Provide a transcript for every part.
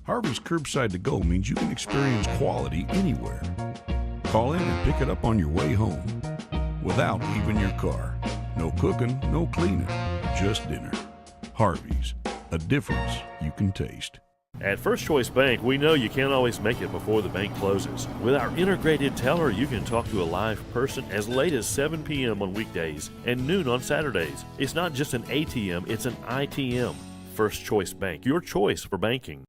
Harvey's Curbside to Go means you can experience quality anywhere. Call in and pick it up on your way home without leaving your car. No cooking, no cleaning, just dinner. Harvey's, a difference you can taste. At First Choice Bank, we know you can't always make it before the bank closes. With our integrated teller, you can talk to a live person as late as 7 p.m. on weekdays and noon on Saturdays. It's not just an ATM, it's an ITM. First Choice Bank, your choice for banking.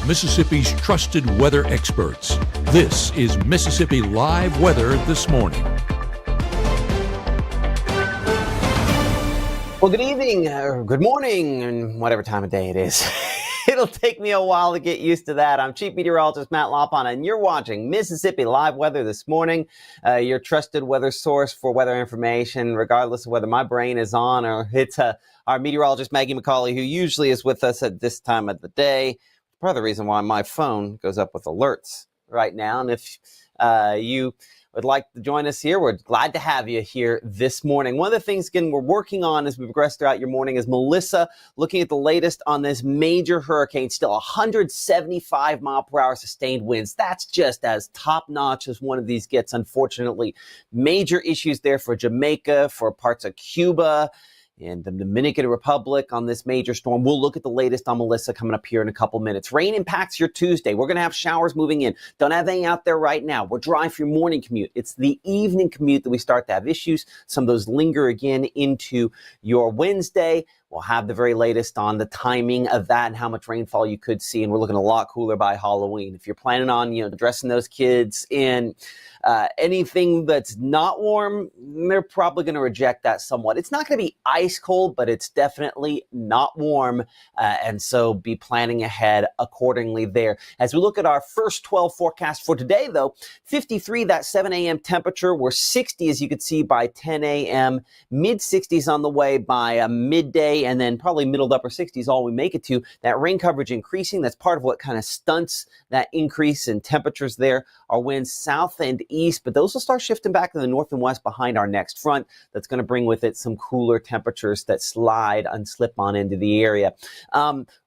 Mississippi's trusted weather experts. This is Mississippi Live Weather This Morning. Well, good evening, good morning, and whatever time of day it is. It'll take me a while to get used to that. I'm Chief Meteorologist Matt Lopon, and you're watching Mississippi Live Weather This Morning, your trusted weather source for weather information, regardless of whether my brain is on or it's our meteorologist, Maggye McCauley, who usually is with us at this time of the day. Part of the reason why my phone goes up with alerts right now. And if you would like to join us here, we're glad to have you here this morning. One of the things, again, we're working on as we progress throughout your morning is Melissa, looking at the latest on this major hurricane, still 175 mile per hour sustained winds. That's just as top notch as one of these gets, unfortunately. Major issues there for Jamaica, for parts of Cuba, and the Dominican Republic on this major storm. We'll look at the latest on Melissa coming up here in a couple minutes. Rain impacts your Tuesday. We're going to have showers moving in. Don't have anything out there right now. We're dry for your morning commute. It's the evening commute that we start to have issues. Some of those linger again into your Wednesday. We'll have the very latest on the timing of that and how much rainfall you could see. And we're looking a lot cooler by Halloween. If you're planning on, dressing those kids in anything that's not warm, they're probably going to reject that somewhat. It's not going to be ice cold, but it's definitely not warm. And so be planning ahead accordingly there. As we look at our first 12 forecast for today, though, 53, that 7 a.m. temperature. We're 60, as you can see, by 10 a.m. Mid 60s on the way by midday. And then probably middle to upper 60s, all we make it to. That rain coverage increasing. That's part of what kind of stunts that increase in temperatures there. Our winds south and east, but those will start shifting back to the north and west behind our next front. That's going to bring with it some cooler temperatures that slide and slip on into the area.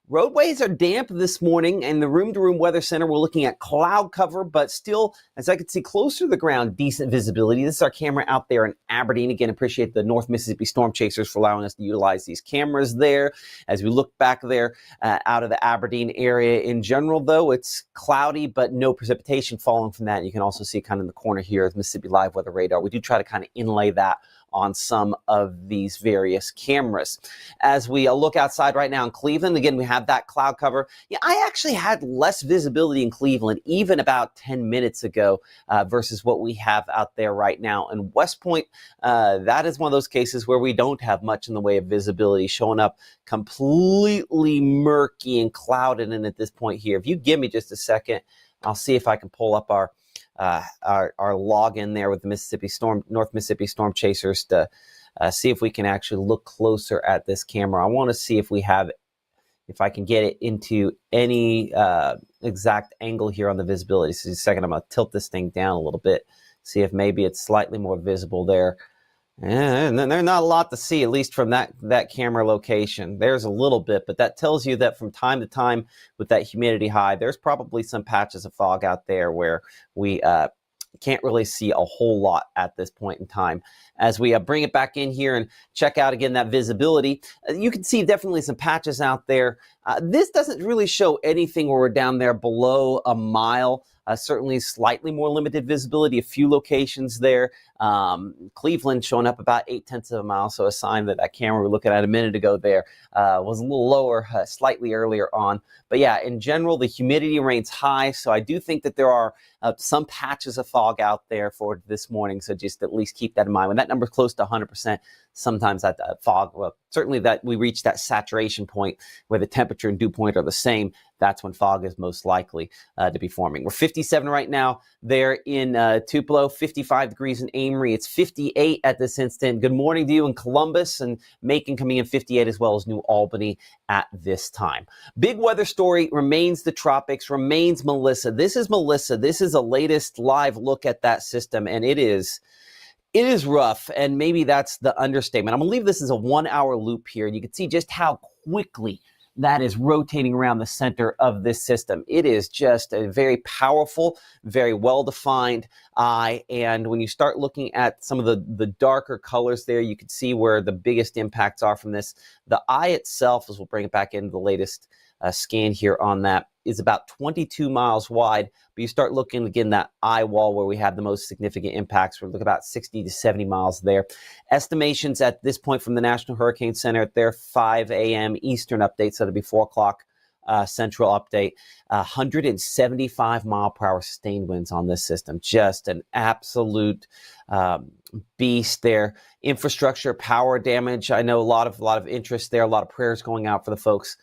Roadways are damp this morning, and the room-to-room weather center, we're looking at cloud cover, but still, as I can see closer to the ground, decent visibility. This is our camera out there in Aberdeen. Again, appreciate the North Mississippi Storm Chasers for allowing us to utilize these cameras there. As we look back there out of the Aberdeen area in general, though, it's cloudy, but no precipitation falling from that. You can also see kind of in the corner here of Mississippi Live Weather Radar. We do try to kind of inlay that on some of these various cameras. As we look outside right now in Cleveland, again, we have that cloud cover. Yeah, I actually had less visibility in Cleveland even about 10 minutes ago versus what we have out there right now. And West Point, that is one of those cases where we don't have much in the way of visibility, showing up completely murky and clouded in at this point here. If you give me just a second, I'll see if I can pull up our log in there with the North Mississippi Storm Chasers to see if we can actually look closer at this camera. I want to see if I can get it into any exact angle here on the visibility. So just a second, I'm going to tilt this thing down a little bit, see if maybe it's slightly more visible there. And then there's not a lot to see, at least from that camera location. There's a little bit, but that tells you that from time to time with that humidity high, there's probably some patches of fog out there where we can't really see a whole lot at this point in time. As we bring it back in here and check out again that visibility, you can see definitely some patches out there. This doesn't really show anything where we're down there below a mile. Certainly slightly more limited visibility, a few locations there. Cleveland showing up about 0.8 of a mile, so a sign that that camera we were looking at a minute ago there was a little lower, slightly earlier on. But yeah, in general, the humidity remains high, so I do think that there are some patches of fog out there for this morning, so just at least keep that in mind. When that number is close to 100%, sometimes that fog, well, certainly that we reach that saturation point where the temperature and dew point are the same, that's when fog is most likely to be forming. We're 57 right now there in Tupelo, 55 degrees in Amory. It's 58 at this instant. Good morning to you in Columbus, and Macon coming in 58 as well as New Albany at this time. Big weather story remains the tropics, remains Melissa. This is Melissa. This is a latest live look at that system, and it is rough, and maybe that's the understatement. I'm going to leave this as a 1 hour loop here, and you can see just how quickly that is rotating around the center of this system. It is just a very powerful, very well-defined eye. And when you start looking at some of the darker colors there, you can see where the biggest impacts are from this. The eye itself, as we'll bring it back into the latest scan here on that, is about 22 miles wide. But you start looking again, that eye wall where we have the most significant impacts. We're looking about 60 to 70 miles there. Estimations at this point from the National Hurricane Center at their 5 a.m. Eastern update, so it'll be 4 o'clock Central update, 175 mile per hour sustained winds on this system. Just an absolute beast there. Infrastructure, power damage. I know a lot of interest there, a lot of prayers going out for the folks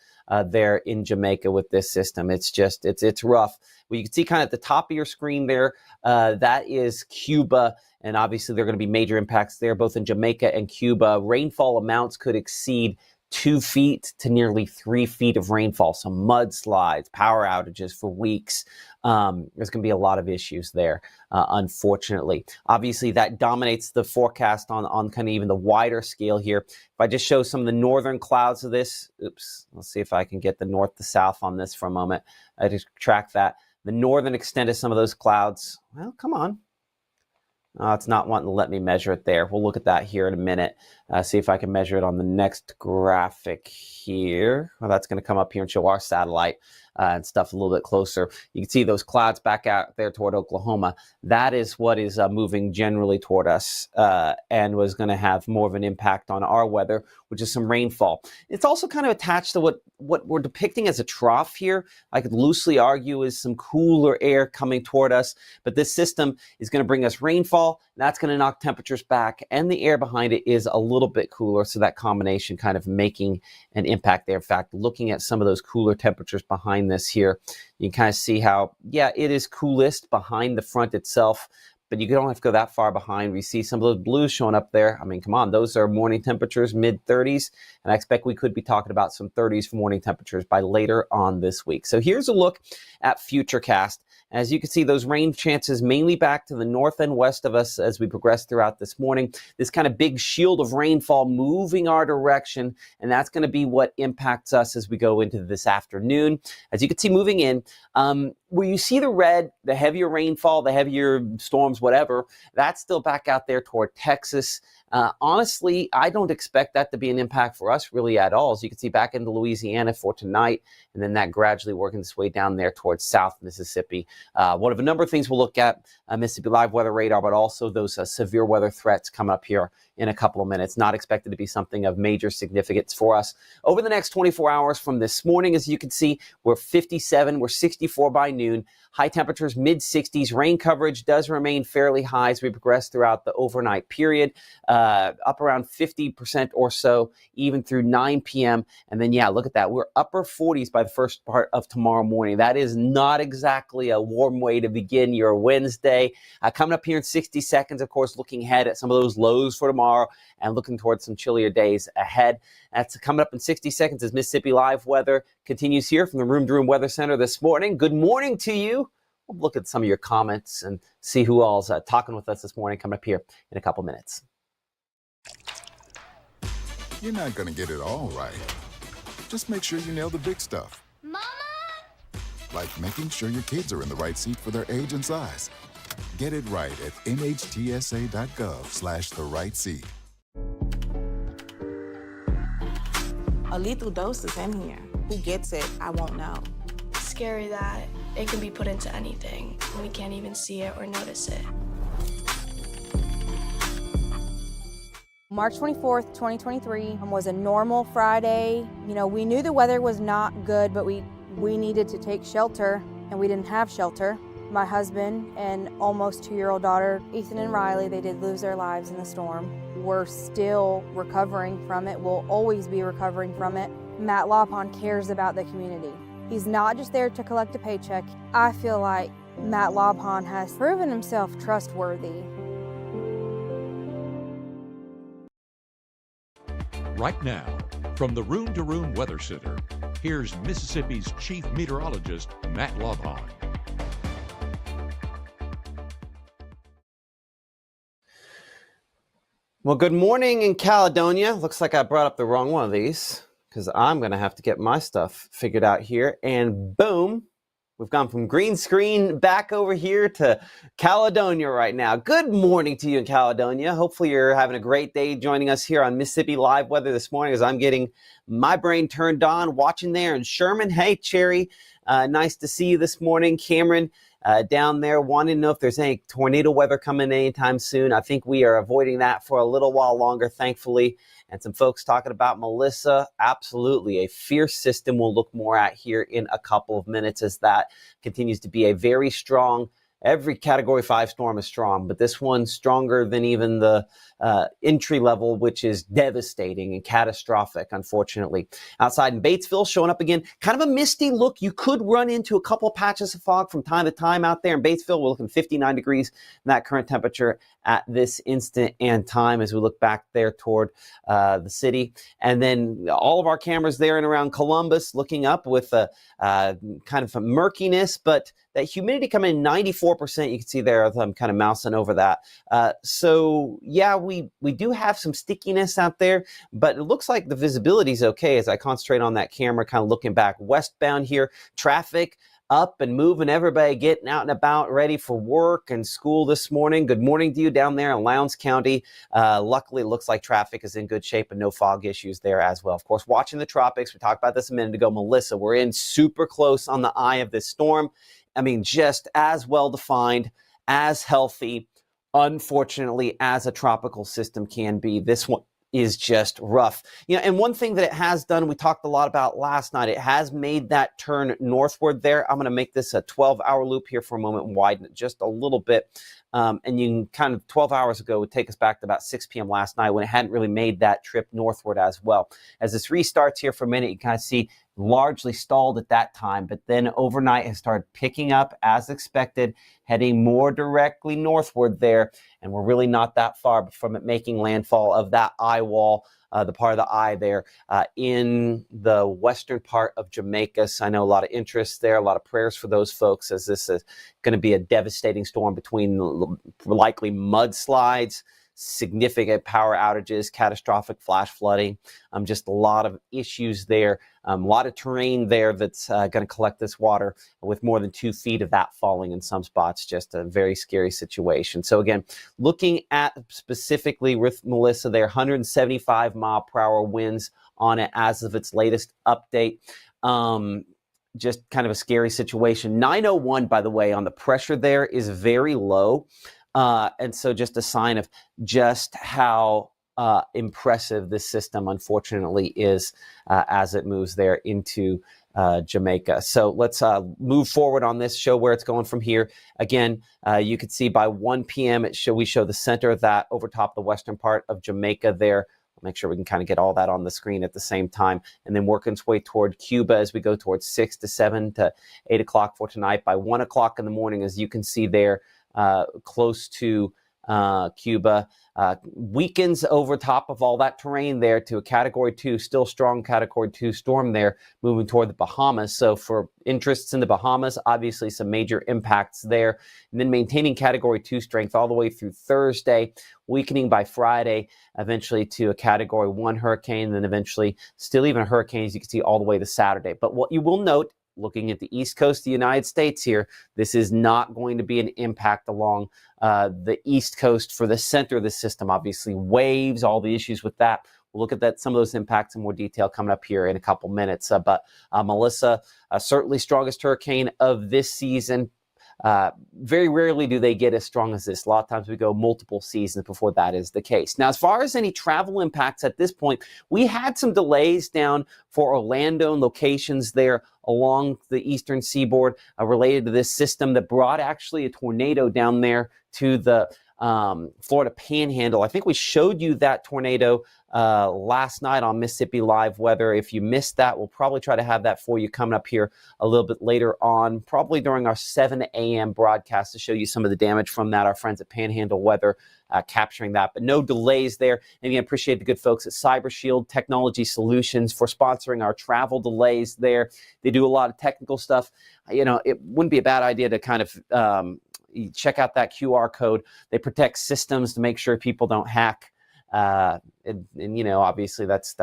there in Jamaica with this system. It's just, it's rough. Well, you can see kind of at the top of your screen there, that is Cuba. And obviously there are going to be major impacts there, both in Jamaica and Cuba. Rainfall amounts could exceed 2 feet to nearly 3 feet of rainfall. So mudslides, power outages for weeks. There's going to be a lot of issues there, unfortunately. Obviously, that dominates the forecast on kind of even the wider scale here. If I just show some of the northern clouds of this, let's see if I can get the north to south on this for a moment. I just track that. The northern extent of some of those clouds, well, come on. It's not wanting to let me measure it there. We'll look at that here in a minute. See if I can measure it on the next graphic here. Well, that's going to come up here and show our satellite and stuff a little bit closer. You can see those clouds back out there toward Oklahoma. That is what is moving generally toward us and was going to have more of an impact on our weather, which is some rainfall. It's also kind of attached to what we're depicting as a trough here. I could loosely argue is some cooler air coming toward us, but this system is going to bring us rainfall. That's going to knock temperatures back, and the air behind it is a little bit cooler, so that combination kind of making an impact there. In fact, looking at some of those cooler temperatures behind this here, you can kind of see how, yeah, it is coolest behind the front itself, but you don't have to go that far behind. We see some of those blues showing up there. I mean, come on, those are morning temperatures, mid-30s, and I expect we could be talking about some 30s for morning temperatures by later on this week. So here's a look at Futurecast. As you can see, those rain chances mainly back to the north and west of us as we progress throughout this morning. This kind of big shield of rainfall moving our direction, and that's going to be what impacts us as we go into this afternoon. As you can see moving in, where you see the red, the heavier rainfall, the heavier storms, whatever, that's still back out there toward Texas. Honestly, I don't expect that to be an impact for us really at all. As you can see back into Louisiana for tonight, and then that gradually working its way down there towards South Mississippi. One of a number of things we'll look at, Mississippi Live Weather Radar, but also those severe weather threats come up here in a couple of minutes. Not expected to be something of major significance for us. Over the next 24 hours from this morning, as you can see, we're 57, we're 64 by noon. High temperatures, mid-60s. Rain coverage does remain fairly high as we progress throughout the overnight period, up around 50% or so, even through 9 p.m. And then, yeah, look at that. We're upper 40s by the first part of tomorrow morning. That is not exactly a warm way to begin your Wednesday. Coming up here in 60 seconds, of course, looking ahead at some of those lows for tomorrow and looking towards some chillier days ahead. That's coming up in 60 seconds as Mississippi Live Weather continues here from the Room to Room Weather Center this morning. Good morning to you. We'll look at some of your comments and see who all's talking with us this morning coming up here in a couple minutes. You're not going to get it all right. Just make sure you nail the big stuff. Mama! Like making sure your kids are in the right seat for their age and size. Get it right at nhtsa.gov/the right seat. A lethal dose is in here. Who gets it, I won't know. Scary that it can be put into anything, and we can't even see it or notice it. March 24th, 2023 was a normal Friday. You know, we knew the weather was not good, but we needed to take shelter, and we didn't have shelter. My husband and almost 2-year-old daughter, Ethan and Riley, they did lose their lives in the storm. We're still recovering from it. We'll always be recovering from it. Matt Lawpon cares about the community. He's not just there to collect a paycheck. I feel like Matt Lawpon has proven himself trustworthy. Right now, from the Room to Room Weather Center, here's Mississippi's Chief Meteorologist, Matt Lawpon. Well, good morning in Caledonia. Looks like I brought up the wrong one of these. because I'm going to have to get my stuff figured out here. And boom, we've gone from green screen back over here to Caledonia right now. Good morning to you in Caledonia. Hopefully you're having a great day joining us here on Mississippi Live Weather this morning as I'm getting my brain turned on, watching there. And Sherman, hey, Cherry, nice to see you this morning. Cameron, down there wanting to know if there's any tornado weather coming anytime soon. I think we are avoiding that for a little while longer, thankfully. And some folks talking about Melissa. Absolutely. A fierce system we'll look more at here in a couple of minutes as that continues to be a very strong, every Category 5 storm is strong, but this one's stronger than even the entry level, which is devastating and catastrophic, unfortunately. Outside in Batesville, showing up again, kind of a misty look. You could run into a couple patches of fog from time to time out there in Batesville. We're looking 59 degrees in that current temperature at this instant and time as we look back there toward the city. And then all of our cameras there and around Columbus looking up with a kind of a murkiness, but that humidity coming in 94%. You can see there, I'm kind of mousing over that. So yeah, we do have some stickiness out there, but it looks like the visibility is okay as I concentrate on that camera, kind of looking back westbound here. Traffic up and moving, everybody getting out and about, ready for work and school this morning. Good morning to you down there in Lowndes County. Luckily, it looks like traffic is in good shape and no fog issues there as well. Of course, watching the tropics, we talked about this a minute ago. Melissa, we're in super close on the eye of this storm. I mean, just as well defined, as healthy, unfortunately, as a tropical system can be. This one is just rough. You know, and one thing that it has done, we talked a lot about last night, it has made that turn northward there. I'm going to make this a 12-hour loop here for a moment and widen it just a little bit. And you can kind of 12 hours ago would take us back to about 6 p.m. last night when it hadn't really made that trip northward as well. As this restarts here for a minute, you kind of see largely stalled at that time, but then overnight has started picking up as expected, heading more directly northward there. And we're really not that far from it making landfall of that eye wall, the part of the eye there in the western part of Jamaica. So I know a lot of interest there, a lot of prayers for those folks as this is going to be a devastating storm between likely mudslides, significant power outages, catastrophic flash flooding, just a lot of issues there, a lot of terrain there that's going to collect this water with more than 2 feet of that falling in some spots. Just a very scary situation. So again, looking at specifically with Melissa there, 175 mile per hour winds on it as of its latest update. Just kind of a scary situation. 901, by the way, on the pressure there is very low. And so just a sign of just how impressive this system, unfortunately, is as it moves there into Jamaica. So let's move forward on this, show where it's going from here. Again, you can see by 1 p.m. we show the center of that over top the western part of Jamaica there. Make sure we can kind of get all that on the screen at the same time, and then working its way toward Cuba as we go towards 6 to 7 to 8 o'clock for tonight. By 1 o'clock in the morning, as you can see there, close to Cuba, weakens over top of all that terrain there to a Category 2, still strong Category 2 storm there, moving toward the Bahamas. So for interests in the Bahamas, obviously some major impacts there. And then maintaining Category 2 strength all the way through Thursday, weakening by Friday, eventually to a Category 1 hurricane, then eventually still even a hurricane, as you can see, all the way to Saturday. But what you will note, looking at the East Coast of the United States here, this is not going to be an impact along the East Coast for the center of the system. Obviously, waves, all the issues with that. We'll look at that, some of those impacts in more detail coming up here in a couple minutes. But Melissa, certainly strongest hurricane of this season. Very rarely do they get as strong as this. A lot of times we go multiple seasons before that is the case. Now, as far as any travel impacts at this point, we had some delays down for Orlando and locations there along the eastern seaboard related to this system that brought actually a tornado down there to the Florida Panhandle. I think we showed you that tornado last night on Mississippi Live Weather. If you missed that, we'll probably try to have that for you coming up here a little bit later on, probably during our 7 a.m. broadcast to show you some of the damage from that. Our friends at Panhandle Weather capturing that, but no delays there. And again, appreciate the good folks at Cyber Shield Technology Solutions for sponsoring our travel delays there. They do a lot of technical stuff. You know, it wouldn't be a bad idea to kind of check out that QR code. They protect systems to make sure people don't hack And you know, obviously that's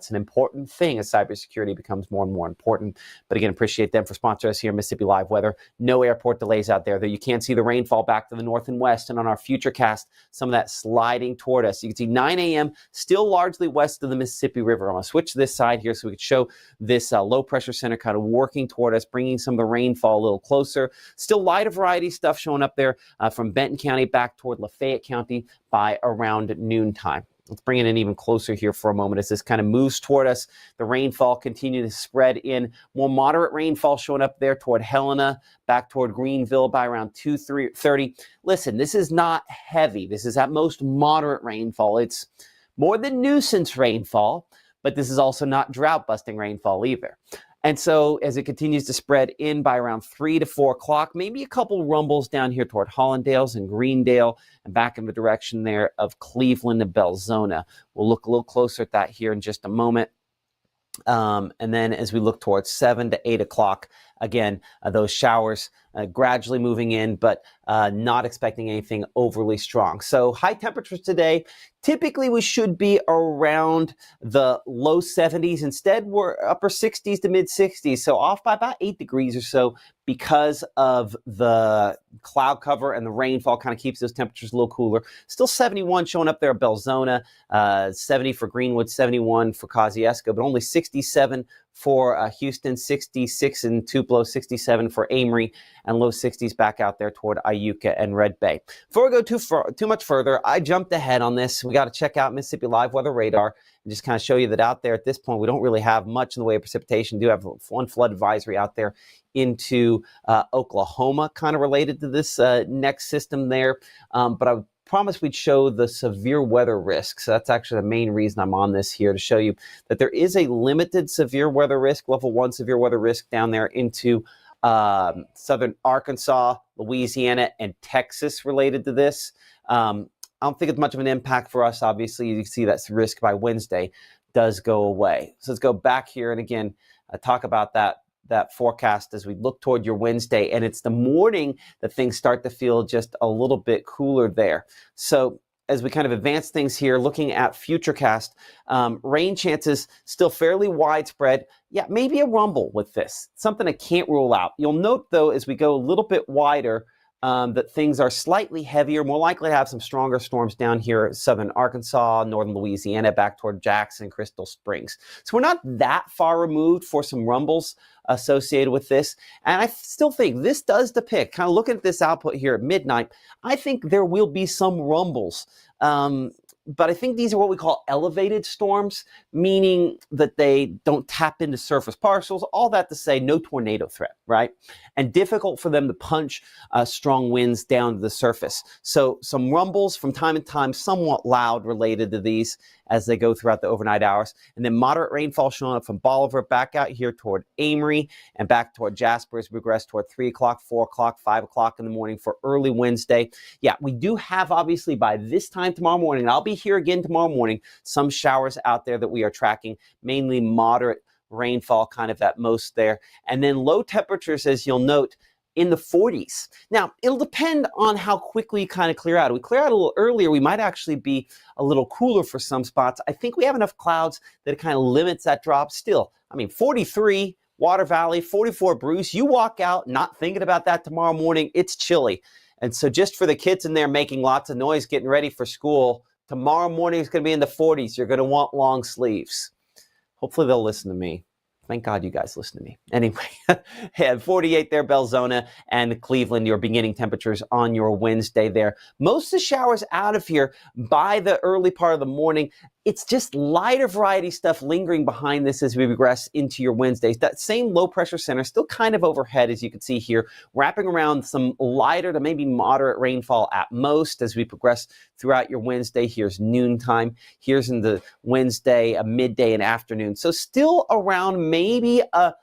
an important thing as cybersecurity becomes more and more important. But again, appreciate them for sponsoring us here, Mississippi Live Weather. No airport delays out there, though you can see the rainfall back to the north and west. And on our futurecast, some of that sliding toward us. You can see 9 a.m. still largely west of the Mississippi River. I'm going to switch to this side here so we can show this low pressure center kind of working toward us, bringing some of the rainfall a little closer. Still lighter variety stuff showing up there from Benton County back toward Lafayette County by around noontime. Let's bring it in even closer here for a moment as this kind of moves toward us. The rainfall continues to spread in. More moderate rainfall showing up there toward Helena, back toward Greenville by around 2:30. Listen, this is not heavy. This is at most moderate rainfall. It's more than nuisance rainfall, but this is also not drought-busting rainfall either. And so as it continues to spread in by around 3 to 4 o'clock, maybe a couple rumbles down here toward Hollandales and Greendale and back in the direction there of Cleveland and Belzona. We'll look a little closer at that here in just a moment. And then as we look towards 7 to 8 o'clock, again, those showers gradually moving in, but not expecting anything overly strong. So high temperatures today. Typically, we should be around the low 70s. Instead, we're upper 60s to mid 60s. So off by about 8 degrees or so because of the cloud cover and the rainfall kind of keeps those temperatures a little cooler. Still 71 showing up there at Belzona, 70 for Greenwood, 71 for Kosciuszko, but only 67 for Houston, 66 in Tupelo, 67 for Amory, and low 60s back out there toward Iuka and Red Bay. Before we go too much further, I jumped ahead on this. We got to check out Mississippi Live Weather Radar and just kind of show you that out there at this point, we don't really have much in the way of precipitation. We do have one flood advisory out there into Oklahoma, kind of related to this next system there. But I promised we'd show the severe weather risks. So that's actually the main reason I'm on this here, to show you that there is a limited severe weather risk, level 1 severe weather risk down there into southern Arkansas, Louisiana, and Texas related to this. I don't think it's much of an impact for us. Obviously, you can see that risk by Wednesday does go away. So let's go back here and again talk about that forecast as we look toward your Wednesday. And it's the morning that things start to feel just a little bit cooler there. So as we kind of advance things here, looking at Futurecast, rain chances still fairly widespread. Yeah, maybe a rumble with this, something I can't rule out. You'll note, though, as we go a little bit wider, that things are slightly heavier, more likely to have some stronger storms down here in southern Arkansas, northern Louisiana, back toward Jackson, Crystal Springs. So we're not that far removed for some rumbles associated with this. And I still think this does depict, kind of looking at this output here at midnight, I think there will be some rumbles. But I think these are what we call elevated storms, meaning that they don't tap into surface parcels. All that to say, no tornado threat, right? And difficult for them to punch strong winds down to the surface. So some rumbles from time to time, somewhat loud related to these as they go throughout the overnight hours. And then moderate rainfall showing up from Bolivar back out here toward Amory and back toward Jasper as we progress toward 3 o'clock, 4 o'clock, 5 o'clock in the morning for early Wednesday. Yeah, we do have, obviously, by this time tomorrow morning, and I'll be here again tomorrow morning, some showers out there that we are tracking, mainly moderate rainfall kind of at most there. And then low temperatures, as you'll note, in the 40s. Now, it'll depend on how quickly you kind of clear out. If we clear out a little earlier, we might actually be a little cooler for some spots. I think we have enough clouds that it kind of limits that drop still. I mean, 43, Water Valley, 44, Bruce. You walk out not thinking about that tomorrow morning, it's chilly. And so just for the kids in there making lots of noise, getting ready for school, tomorrow morning is going to be in the 40s. You're going to want long sleeves. Hopefully they'll listen to me. Thank God you guys listen to me. Anyway, had 48 there, Belzona and Cleveland, your beginning temperatures on your Wednesday there. Most of the showers out of here by the early part of the morning. It's just lighter variety stuff lingering behind this as we progress into your Wednesdays. That same low pressure center still kind of overhead, as you can see here, wrapping around some lighter to maybe moderate rainfall at most as we progress throughout your Wednesday. Here's noontime. Here's in the Wednesday, a midday and afternoon. So still around maybe a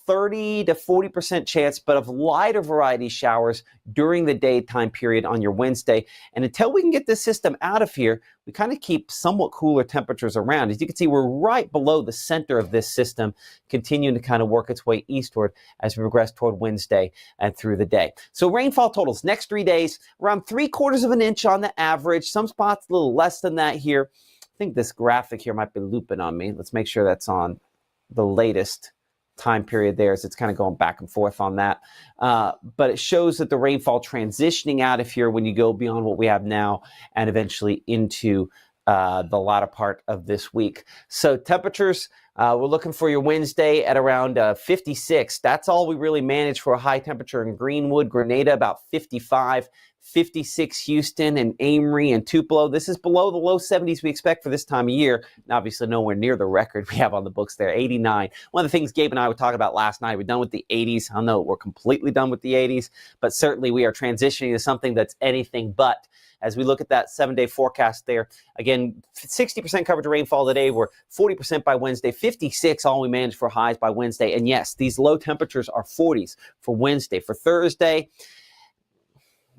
30 to 40% chance, but of lighter variety showers during the daytime period on your Wednesday. And until we can get this system out of here, we kind of keep somewhat cooler temperatures around. As you can see, we're right below the center of this system, continuing to kind of work its way eastward as we progress toward Wednesday and through the day. So rainfall totals next 3 days, around 3/4 of an inch on the average. Some spots a little less than that here. think this graphic here might be looping on me. Let's make sure that's on the latest time period there, as it's kind of going back and forth on that. But it shows that the rainfall transitioning out of here when you go beyond what we have now and eventually into the latter part of this week. So temperatures, we're looking for your Wednesday at around 56. That's all we really manage for a high temperature in Greenwood, Grenada, about 55. 56 Houston and Amory and Tupelo. This is below the low 70s we expect for this time of year, and obviously nowhere near the record we have on the books there, 89. One of the things Gabe and I were talking about last night, we're done with the 80s. I don't know we're completely done with the 80s, but certainly we are transitioning to something that's anything but. As we look at that 7-day forecast there, again, 60% coverage of rainfall today. We're 40% by Wednesday, 56 all we manage for highs by Wednesday. And yes, these low temperatures are 40s for Wednesday. For Thursday,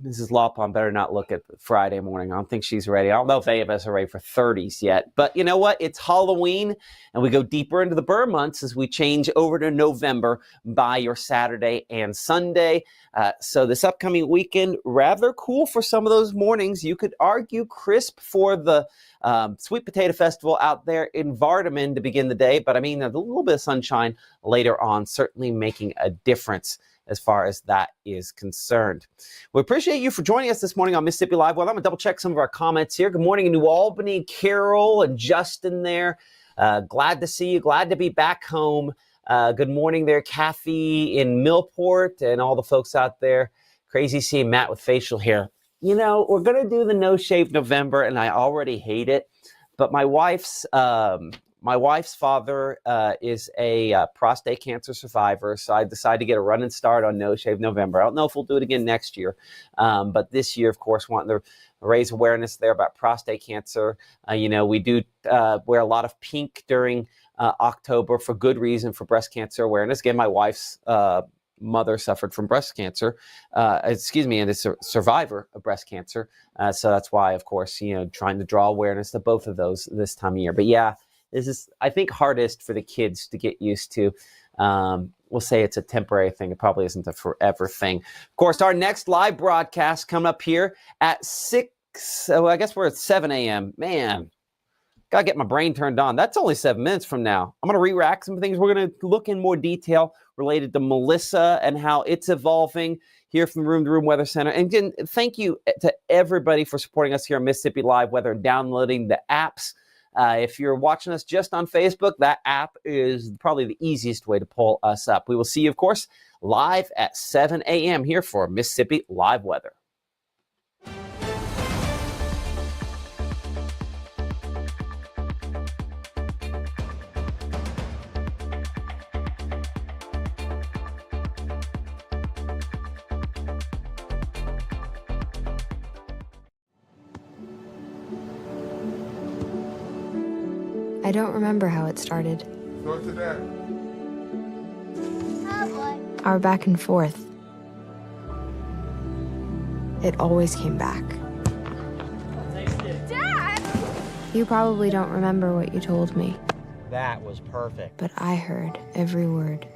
Mrs. Lawpon better not look at Friday morning. I don't think she's ready. I don't know if any of us are ready for 30s yet. But you know what? It's Halloween, and we go deeper into the burr months as we change over to November by your Saturday and Sunday. So this upcoming weekend, rather cool for some of those mornings. You could argue crisp for the Sweet Potato Festival out there in Vardaman to begin the day. But I mean, a little bit of sunshine later on, certainly making a difference as far as that is concerned. We appreciate you for joining us this morning on Mississippi Live. Well, I'm going to double check some of our comments here. Good morning in New Albany, Carol and Justin there. Glad to see you. Glad to be back home. Good morning there, Kathy in Millport and all the folks out there. Crazy seeing Matt with facial hair. You know, we're going to do the No Shave November, and I already hate it. But my wife's father is a prostate cancer survivor, so I decided to get a running start on No Shave November. I don't know if we'll do it again next year, but this year, of course, wanting to raise awareness there about prostate cancer. We do wear a lot of pink during October for good reason, for breast cancer awareness. Again, my wife's mother suffered from breast cancer, and is a survivor of breast cancer. So that's why, of course, trying to draw awareness to both of those this time of year. But yeah, this is, I think, hardest for the kids to get used to. We'll say it's a temporary thing. It probably isn't a forever thing. Of course, our next live broadcast come up here at 6. So I guess we're at 7 a.m. Man, got to get my brain turned on. That's only 7 minutes from now. I'm going to re-rack some things. We're going to look in more detail related to Melissa and how it's evolving here from the Room to Room Weather Center. And again, thank you to everybody for supporting us here on Mississippi Live Weather and downloading the apps. If you're watching us just on Facebook, that app is probably the easiest way to pull us up. We will see you, of course, live at 7 a.m. here for Mississippi Live Weather. I don't remember how it started. Go to that. Our back and forth. It always came back. Dad! You probably don't remember what you told me. That was perfect. But I heard every word.